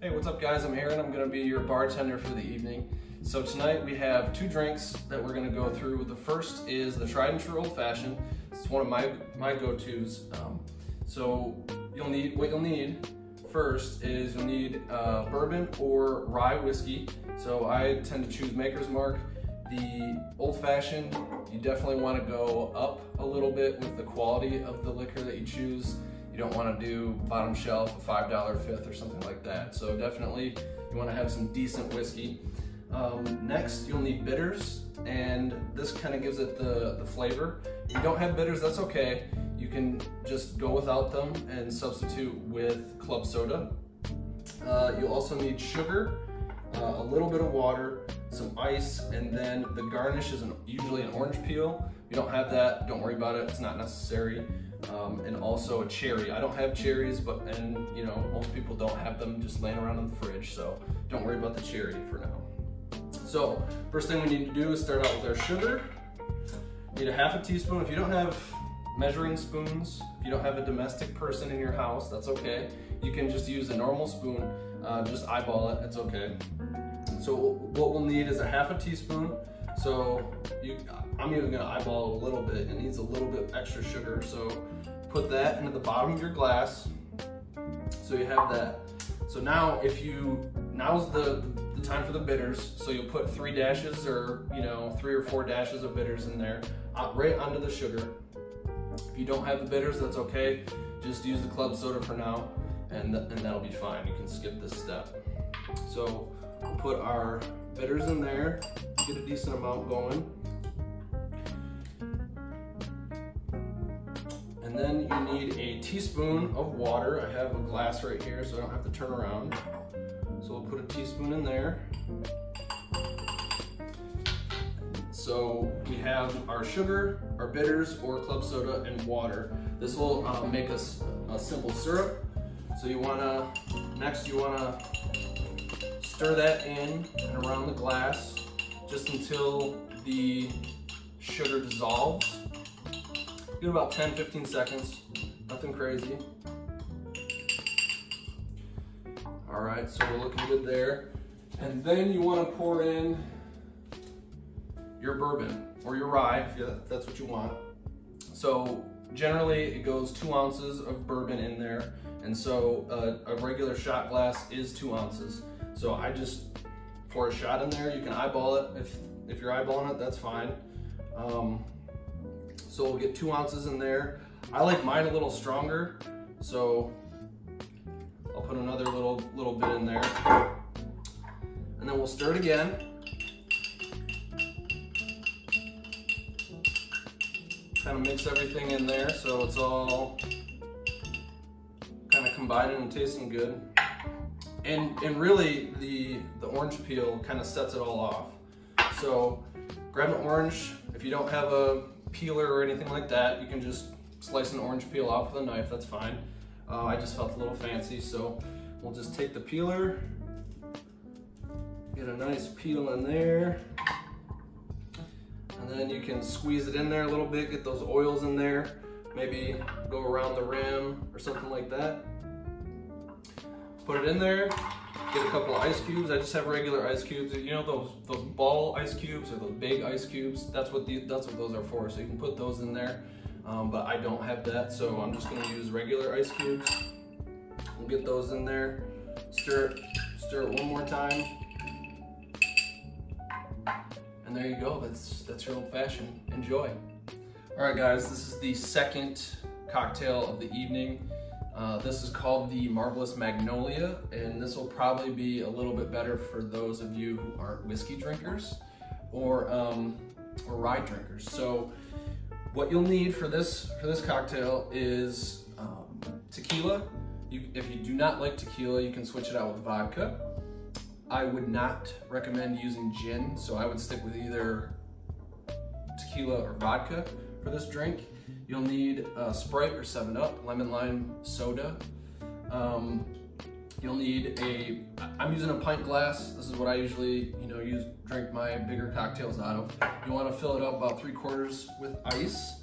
Hey, what's up guys? I'm Aaron. I'm gonna be your bartender for the evening. So tonight we have two drinks that we're gonna go through. The first is the tried and true old fashioned. It's one of my go-tos. So what you'll need first is you'll need bourbon or rye whiskey. So I tend to choose Maker's Mark. The old fashioned, you definitely want to go up a little bit with the quality of the liquor that you choose. You don't want to do bottom shelf, a $5 fifth or something like that. So definitely you want to have some decent whiskey. Next, you'll need bitters, and this kind of gives it the flavor. If you don't have bitters, that's okay. You can just go without them and substitute with club soda. You'll also need sugar, a little bit of water, some ice, and then the garnish is usually an orange peel. If you don't have that, don't worry about it, it's not necessary. And also a cherry. I don't have cherries, and you know, most people don't have them just laying around in the fridge, so don't worry about the cherry for now. So first thing we need to do is start out with our sugar. Need a half a teaspoon. If you don't have measuring spoons, if you don't have a domestic person in your house, that's okay. You can just use a normal spoon, just eyeball it, it's okay. So what we'll need is a half a teaspoon. So I'm even gonna eyeball a little bit. It needs a little bit extra sugar. So put that into the bottom of your glass. So you have that. So now now's the time for the bitters. So you'll put 3 dashes or 3 or 4 dashes of bitters in there, right under the sugar. If you don't have the bitters, that's okay. Just use the club soda for now, and that'll be fine. You can skip this step. So we'll put our bitters in there, get a decent amount going. And then you need a teaspoon of water. I have a glass right here, so I don't have to turn around. So we'll put a teaspoon in there. So we have our sugar, our bitters, or club soda, and water. This will make us a simple syrup. So next you wanna stir that in and around the glass just until the sugar dissolves. Give it about 10-15 seconds, nothing crazy. All right, so we're looking good there. And then you want to pour in your bourbon or your rye, if that's what you want. So generally it goes 2 ounces of bourbon in there. And so a regular shot glass is 2 ounces. So I just pour a shot in there. You can eyeball it. If you're eyeballing it, that's fine. So we'll get 2 ounces in there. I like mine a little stronger, so I'll put another little bit in there. And then we'll stir it again. Kind of mix everything in there so it's all kind of combining and tasting good. And really the orange peel kind of sets it all off. So grab an orange. If you don't have a peeler or anything like that, you can just slice an orange peel off with a knife, that's fine. I just felt a little fancy, so we'll just take the peeler, get a nice peel in there, and then you can squeeze it in there a little bit, get those oils in there, maybe go around the rim or something like that. Put it in there, get a couple of ice cubes. I just have regular ice cubes. You know those ball ice cubes or those big ice cubes? That's what those are for. So you can put those in there, but I don't have that, so I'm just gonna use regular ice cubes. We'll get those in there, stir it one more time, and there you go. That's your old fashioned. Enjoy. All right, guys, this is the second cocktail of the evening. This is called the Marvelous Magnolia, and this will probably be a little bit better for those of you who aren't whiskey drinkers or rye drinkers. So what you'll need for this cocktail is tequila. If you do not like tequila, you can switch it out with vodka. I would not recommend using gin, so I would stick with either tequila or vodka for this drink. You'll need Sprite or 7-Up, lemon lime soda. You'll need I'm using a pint glass. This is what I usually drink my bigger cocktails out of. You want to fill it up about 3/4 with ice.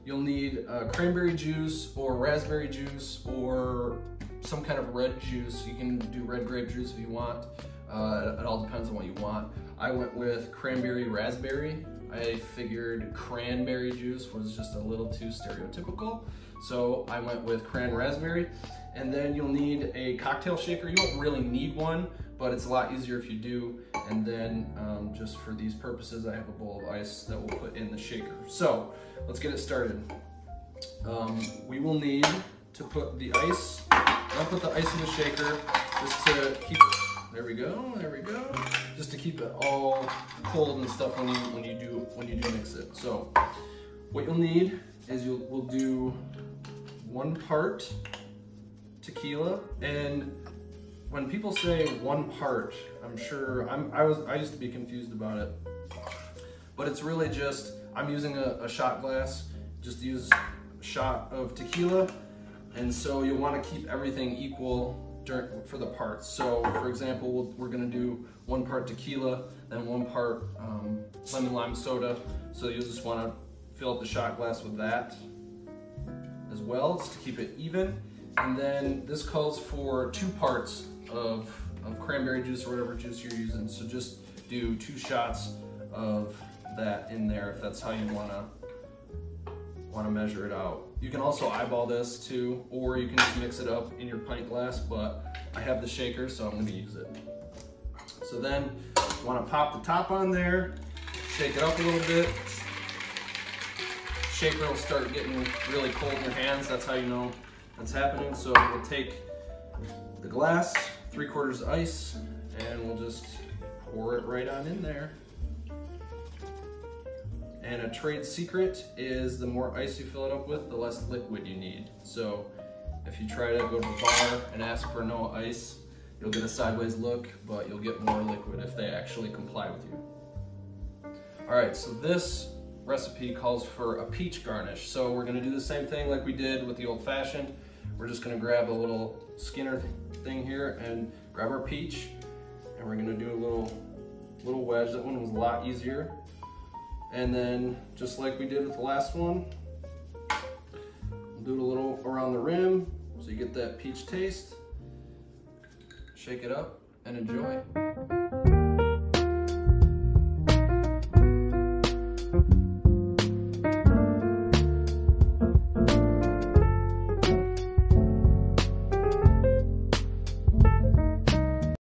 You'll need cranberry juice or raspberry juice or some kind of red juice. You can do red grape juice if you want. It all depends on what you want. I went with cranberry raspberry. I figured cranberry juice was just a little too stereotypical, so I went with cran raspberry. And then you'll need a cocktail shaker. You don't really need one, but it's a lot easier if you do. And then just for these purposes, I have a bowl of ice that we'll put in the shaker. So let's get it started. We will need to put the ice, I'll put the ice in the shaker just to keep it, there we go, just to keep it all cold and stuff when you do mix it. So what you'll need is we'll do 1 part tequila, and when people say 1 part, I'm sure I used to be confused about it, but it's really just, I'm using a shot glass, just use a shot of tequila, and so you'll want to keep everything equal for the parts. So for example, we're going to do 1 part tequila, then 1 part lemon lime soda, so you'll just want to fill up the shot glass with that as well, just to keep it even. And then this calls for 2 parts of cranberry juice or whatever juice you're using. So just do 2 shots of that in there if that's how you wanna measure it out. You can also eyeball this too, or you can just mix it up in your pint glass, but I have the shaker, so I'm gonna use it. So then you wanna pop the top on there, shake it up a little bit. Shaker will start getting really cold in your hands. That's how you know that's happening. So we'll take the glass, 3/4 ice, and we'll just pour it right on in there. And a trade secret is the more ice you fill it up with, the less liquid you need. So if you try to go to the bar and ask for no ice, you'll get a sideways look, but you'll get more liquid if they actually comply with you. All right, so this recipe calls for a peach garnish. So we're gonna do the same thing like we did with the old fashioned. We're just gonna grab a little Skinner thing here and grab our peach, and we're gonna do a little wedge. That one was a lot easier. And then just like we did with the last one, we'll do it a little around the rim so you get that peach taste. Shake it up and enjoy.